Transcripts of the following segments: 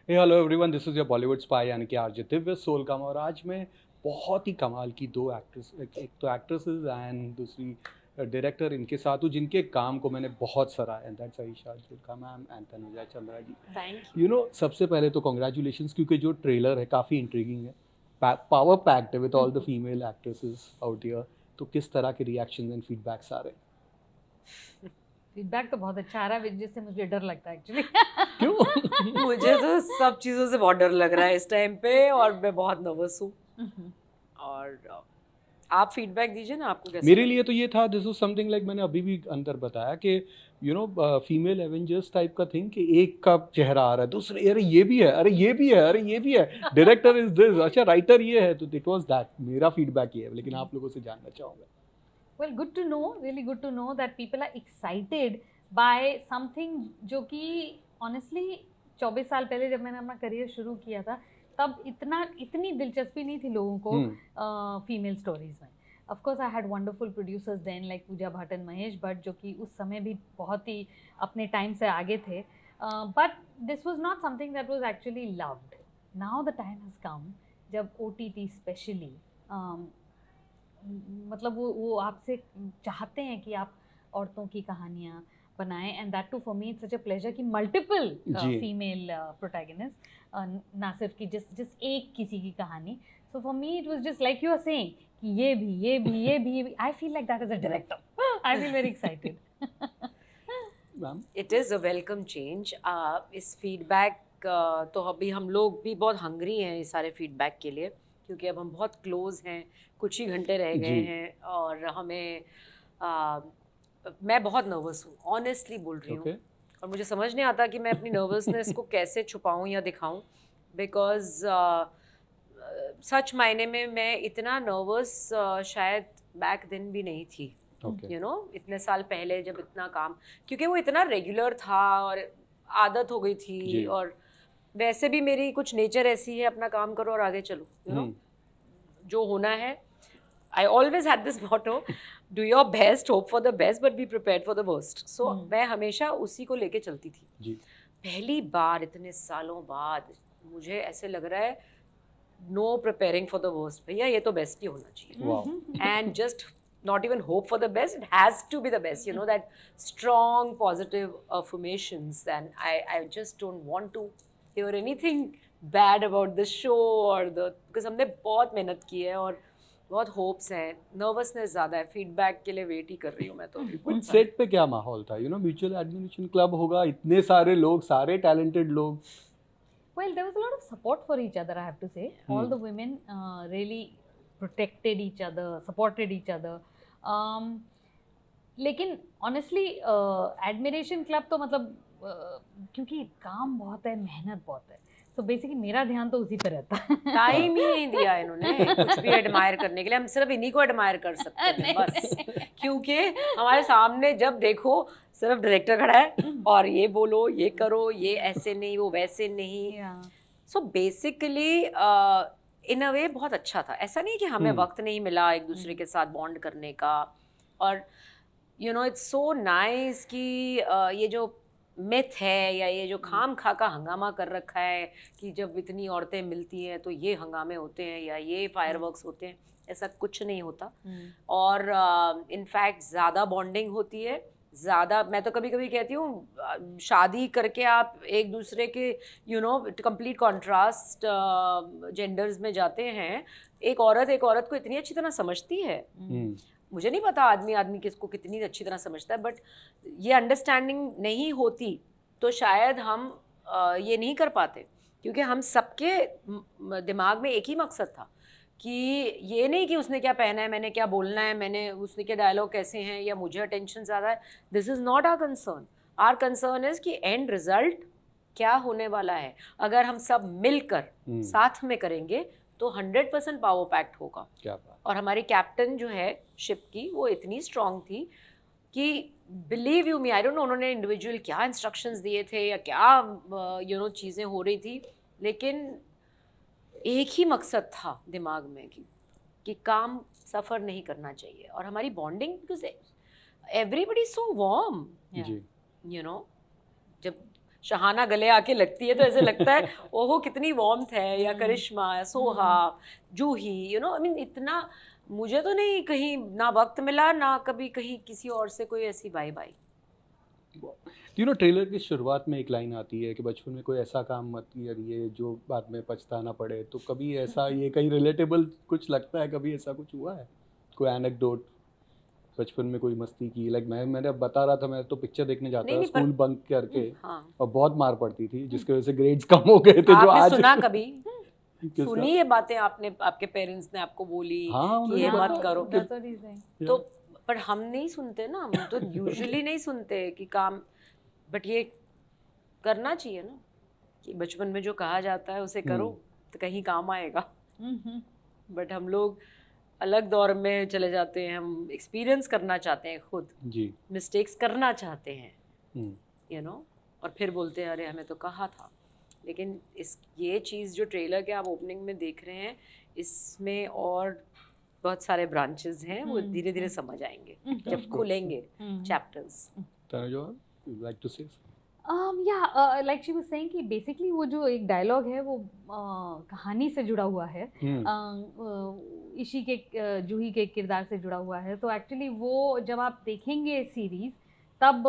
Hello everyone, this is your Bollywood spy यानी कि RJ Divya सोलकम। और आज मैं बहुत ही कमाल की दो एक्ट्रेस, एक तो एक्ट्रेसेस एंड दूसरी डायरेक्टर इनके साथ हूँ जिनके काम को मैंने बहुत सराहा, and that's Ayesha Julka ma'am and Tanuja Chandra ji. Thank सबसे पहले तो कॉन्ग्रेचुलेशंस, क्योंकि जो ट्रेलर है काफ़ी इंट्रीगिंग है, पावर पैक्ड है with all the you. Female actresses out here. तो किस तरह के रिएक्शंस एंड फीडबैक्स आ रहे हैं? फीडबैक तो बहुत अच्छा आ रहा है, जिससे मुझे डर लगता है एक्चुअली। क्यों? मुझे तो सब चीज़ों से बहुत डर लग रहा है इस टाइम पे, और मैं बहुत नर्वस हूँ। और आप फीडबैक दीजिए ना, आपको कैसा मेरे लगा? लिए तो ये था, दिस वाज समथिंग लाइक, मैंने अभी भी अंदर बताया कि फीमेल एवेंजर्स टाइप का थिंग, कि एक का चेहरा आ रहा है, दूसरे अरे ये भी है, अरे ये भी है, अरे ये भी है, डायरेक्टर इज दिस, अच्छा राइटर ये है। तो इट वाज दैट, मेरा फीडबैक ये है, लेकिन आप लोगों से जानना चाहूंगा। Well, good to know, really good to know that people are excited by something जो कि ऑनेस्टली 24 साल पहले जब मैंने अपना करियर शुरू किया था, तब इतनी दिलचस्पी नहीं थी लोगों को फीमेल स्टोरीज में। Of course I had wonderful producers then, like Pooja Bhatt and Mahesh Bhatt, जो कि उस समय भी बहुत ही अपने टाइम से आगे थे, but this was not something that was actually loved. Now the time has come जब OTT स्पेशली, मतलब वो आपसे चाहते हैं कि आप औरतों की कहानियाँ बनाएं, and that too for me it's such a pleasure कि मल्टीपल जी। फीमेल प्रोटैगनिस्ट, ना सिर्फ कि जिस जिस एक किसी की कहानी। So for me it was just like you are saying कि ये भी I feel like that as a director I feel very excited. Ma'am. It is a welcome change. इस फीडबैक तो अभी हम लोग भी बहुत हंग्री हैं इस सारे फीडबैक के लिए, क्योंकि अब हम बहुत क्लोज हैं, कुछ ही घंटे रह गए जी। हैं, और हमें मैं बहुत नर्वस हूँ, ऑनेस्टली बोल रही हूँ। ओके। और मुझे समझ नहीं आता कि मैं अपनी नर्वसनेस को कैसे छुपाऊँ या दिखाऊँ, बिकॉज़ सच मायने में मैं इतना नर्वस शायद बैक दिन भी नहीं थी। ओके। इतने साल पहले जब इतना काम, क्योंकि वो इतना रेगुलर था और आदत हो गई थी, जी। और वैसे भी मेरी कुछ नेचर ऐसी है, अपना काम करो और आगे चलो, जो होना है। I always had this motto, do your best, hope for the best, but be prepared for the worst. So मैं हमेशा उसी को लेके चलती थी। जी। पहली बार इतने सालों बाद मुझे ऐसे लग रहा है, no preparing for the worst, भैया ये तो बेस्ट ही होना चाहिए। Wow. And just not even hope for the best, it has to be the best, that strong positive affirmations. And I just don't want to hear anything bad about the show, or the, because हमने बहुत मेहनत की है और बहुत hopes हैं। Nervousness ज़्यादा है, फीडबैक के लिए वेट ही कर रही हूँ मैं तो अभी बहुत सारा। सेट पे क्या माहौल था? म्यूचुअल एडमिरेशन क्लब होगा, इतने सारे लोग, सारे टैलेंटेड लोग। Well, there was a lot of support for each other, I have to say. All the women really protected each other, supported each other. लेकिन ऑनेस्टली एडमिरेशन क्लब तो मतलब क्योंकि काम बहुत है, मेहनत बहुत है, तो बेसिकली मेरा ध्यान तो उसी पे रहता है। टाइम ही नहीं दिया इन्होंने कुछ भी एडमायर करने के लिए। हम सिर्फ इन्हीं को एडमायर कर सकते हैं नहीं, बस, नहीं। क्योंकि हमारे सामने जब देखो सिर्फ डायरेक्टर खड़ा है और ये बोलो, ये करो, ये ऐसे नहीं, वो वैसे नहीं। सो बेसिकली इन अ वे बहुत अच्छा था। ऐसा नहीं कि हमें वक्त नहीं मिला एक दूसरे के साथ बॉन्ड करने का। और इट्स सो नाइस कि ये जो मिथ है, या ये जो खाम खा का हंगामा कर रखा है कि जब इतनी औरतें मिलती हैं तो ये हंगामे होते हैं या ये फायरवर्क्स होते हैं, ऐसा कुछ नहीं होता। और इनफैक्ट ज़्यादा बॉन्डिंग होती है, ज़्यादा। मैं तो कभी कभी कहती हूँ, शादी करके आप एक दूसरे के कंप्लीट कॉन्ट्रास्ट जेंडर्स में जाते हैं। एक औरत को इतनी अच्छी तरह समझती है। मुझे नहीं पता आदमी आदमी किसको कितनी अच्छी तरह समझता है, बट ये अंडरस्टैंडिंग नहीं होती तो शायद हम ये नहीं कर पाते, क्योंकि हम सबके दिमाग में एक ही मकसद था कि ये नहीं कि उसने क्या पहना है, मैंने क्या बोलना है, मैंने उसने के डायलॉग कैसे हैं, या मुझे अटेंशन ज़्यादा है। This is not our concern. Our concern is कि एंड रिजल्ट क्या होने वाला है। अगर हम सब मिलकर साथ में करेंगे तो 100% पावर पैक्ट होगा। क्या बात। और हमारी कैप्टन जो है शिप की, वो इतनी स्ट्रांग थी कि believe you me, I don't know उन्होंने इंडिविजुअल क्या इंस्ट्रक्शंस दिए थे या क्या चीज़ें हो रही थी, लेकिन एक ही मकसद था दिमाग में कि काम सफ़र नहीं करना चाहिए। और हमारी bonding, because everybody so warm, जी। जब शहाना गले आके लगती है तो ऐसे लगता है ओहो कितनी वार्मथ है, या करिश्मा या सोहा, जूही, यू नो, आई मीन इतना मुझे तो नहीं कहीं ना वक्त मिला ना कभी कहीं किसी और से कोई ऐसी बाई बाई। ट्रेलर की शुरुआत में एक लाइन आती है कि बचपन में कोई ऐसा काम मत करिए जो बाद में पछताना पड़े, तो कभी ऐसा ये कहीं रिलेटेबल कुछ लगता है, कभी ऐसा कुछ हुआ है, कोई एनेक्डोट बचपन में कोई मस्ती की? लाइक मैंने अब बता रहा था, मैं तो पिक्चर देखने जाता था स्कूल बंक करके, और बहुत मार पड़ती थी जिसकी वजह से ग्रेड्स कम हो गए थे। जो आज सुना कभी सुनी ये बातें आपने, आपके पेरेंट्स ने आपको बोली कि ये मत करो, तो पर हम नहीं सुनते ना, हम तो यूजुअली नहीं सुनते कि काम, बट ये करना चाहिए ना कि बचपन में जो कहा जाता है उसे करो तो कहीं काम आएगा। बट हम लोग अलग दौर में चले जाते हैं, हम एक्सपीरियंस करना चाहते हैं खुद जी, मिस्टेक्स करना चाहते हैं, यू नो, और फिर बोलते हैं अरे हमें तो कहा था। लेकिन ये चीज़ जो ट्रेलर के आप ओपनिंग में देख रहे हैं, इसमें और बहुत सारे ब्रांचेस हैं, वो धीरे धीरे समझ आएंगे जब खुलेंगे chapters. like to say? Like she was saying कि basically वो जो एक डायलॉग है वो कहानी से जुड़ा हुआ है, इशी के जूही के किरदार से जुड़ा हुआ है। तो एक्चुअली वो जब आप देखेंगे सीरीज तब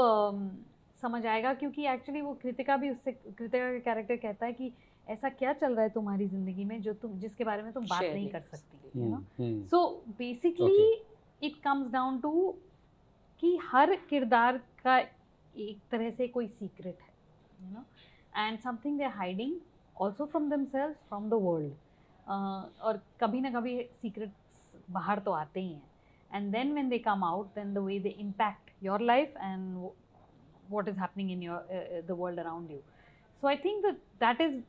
समझ आएगा, क्योंकि एक्चुअली वो कृतिका का कैरेक्टर कहता है कि ऐसा क्या चल रहा है तुम्हारी जिंदगी में जो जिसके बारे में तुम बात नहीं कर सकती, you know. So basically it comes down to कि हर किरदार का एक तरह से कोई सीक्रेट है, you know, and something they are hiding also from themselves, from the world. और कभी ना कभी सीक्रेट्स बाहर तो आते ही हैं, and then when they come out then the way they impact your life and what is happening in your the world around you. So I think that is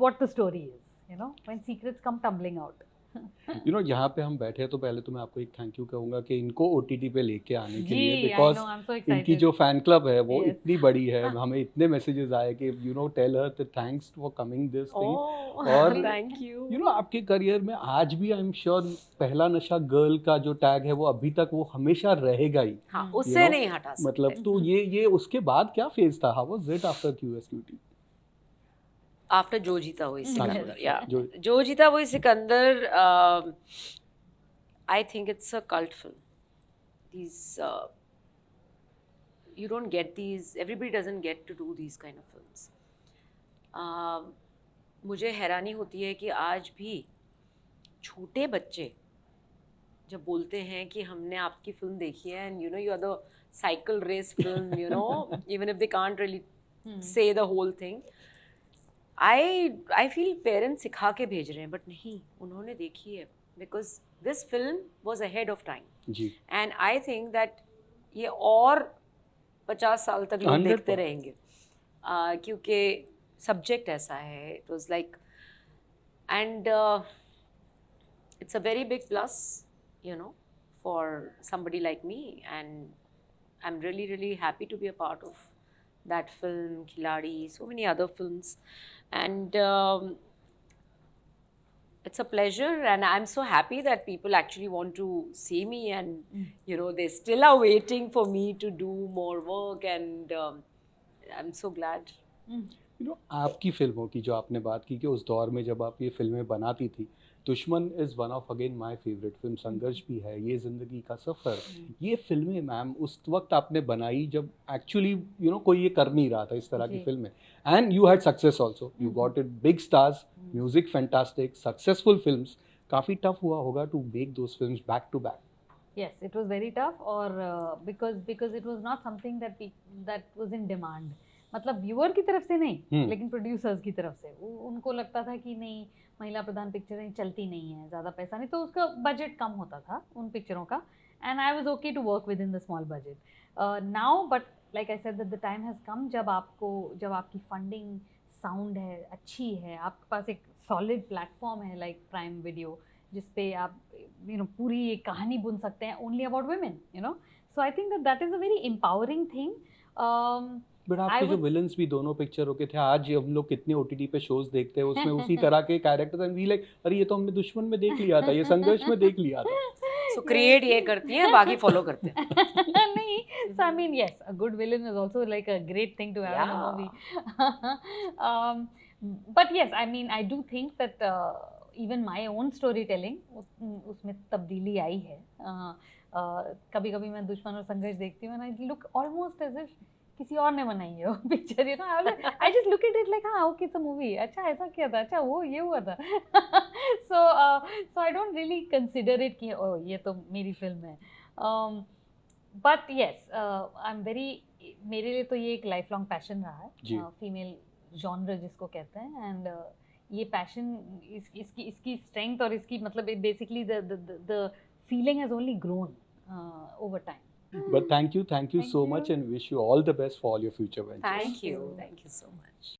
what the story is, you know, when secrets come tumbling out. यहाँ पे हम बैठे हैं तो पहले तो मैं आपको एक थैंक यू कहूँगा कि इनको OTT पे लेके आने के लिए, बिकॉज इनकी जो फैन क्लब है वो इतनी बड़ी है, हमें इतने मैसेजेस आए कि tell her thanks for coming this thing. और थैंक यू आपके करियर में आज भी आई एम श्योर पहला नशा गर्ल का जो टैग है वो अभी तक वो हमेशा रहेगा ही, उससे नहीं हटा सकते। मतलब तो ये उसके बाद क्या फेज था, how was it after QSQT? After जो जीता वही सिकंदर, या जो जीता वही Sikandar, I think it's a cult film. These you don't get these, everybody doesn't get to do these kind of films. मुझे हैरानी होती है कि आज भी छोटे बच्चे जब बोलते हैं कि हमने आपकी फिल्म देखी है, and you are the cycle race film, even if they can't really say the whole thing, I feel parents सिखा के भेज रहे हैं, बट नहीं, उन्होंने देखी है, because this film was ahead of time जी, एंड आई थिंक दैट ये और 50 साल तक लोग देखते रहेंगे, क्योंकि सब्जेक्ट ऐसा है। It was like, and it's a very big plus, for somebody like me, and I'm really, really happy to be a part of that film, Khiladi, so many other films, and it's a pleasure, and I'm so happy that people actually want to see me, and they still are waiting for me to do more work, and I'm so glad. आपकी फिल्मों की जो आपने बात की कि उस दौर में जब आप ये फिल्में बनाती थी, दुश्मन is one of again my favourite film, संघर्ष भी है, ये ज़िंदगी का सफ़र, ये फिल्में मैम उस वक्त आपने बनाई जब एक्चुअली कोई ये कर नहीं रहा था इस तरह की फिल्में, and you had success also, you got it, big stars, music fantastic, successful films. काफ़ी टफ हुआ होगा to make those films back to back? Yes, it was very tough, or because it was not something that was in demand. मतलब viewer की तरफ से नहीं, लेकिन producers की तरफ से उनको लगता था कि नहीं, महिला प्रधान पिक्चरें चलती नहीं है, ज़्यादा पैसा नहीं, तो उसका बजट कम होता था उन पिक्चरों का, and I was okay to work with in the small budget now, but like I said that the time has come जब आपकी फंडिंग साउंड है, अच्छी है, आपके पास एक सॉलिड प्लेटफॉर्म है लाइक प्राइम वीडियो, जिसपे आप पूरी एक कहानी बुन सकते हैं only about women, so I think that is a very empowering thing. But आपके जो विलन्स भी दोनों पिक्चरों के थे, आज हम लोग कितने OTT पे शोज देखते हैं, उसमें उसी तरह के कैरेक्टर्स, एंड वी लाइक, अरे ये तो हमने दुश्मन में देख लिया था, ये संघर्ष में देख लिया था। तो क्रिएट ये करती हैं, बाकी फॉलो करते हैं. नहीं, so I mean, yes, a good villain is also like a great thing to have in a movie. But yes, I mean, I do think that even my own storytelling उसमें तब्दीली आई है. कभी कभी मैं दुश्मन और संघर्ष देखती हूँ and I look almost as if किसी और ने बनाई है वो picture, you know. I just look at it like, हाँ, okay, it's a movie. अच्छा ऐसा किया था, अच्छा वो ये हुआ था. So I don't really consider it कि oh ये तो मेरी फिल्म है. But yes, I'm very, मेरे लिए तो ये एक लाइफ लॉन्ग पैशन रहा है, फीमेल जॉनर जिसको कहते हैं. एंड ये पैशन, इसकी स्ट्रेंथ और इसकी मतलब basically the feeling has only grown over time. But thank you Thank so you. much, and wish you all the best for all your future ventures. Thank you so much.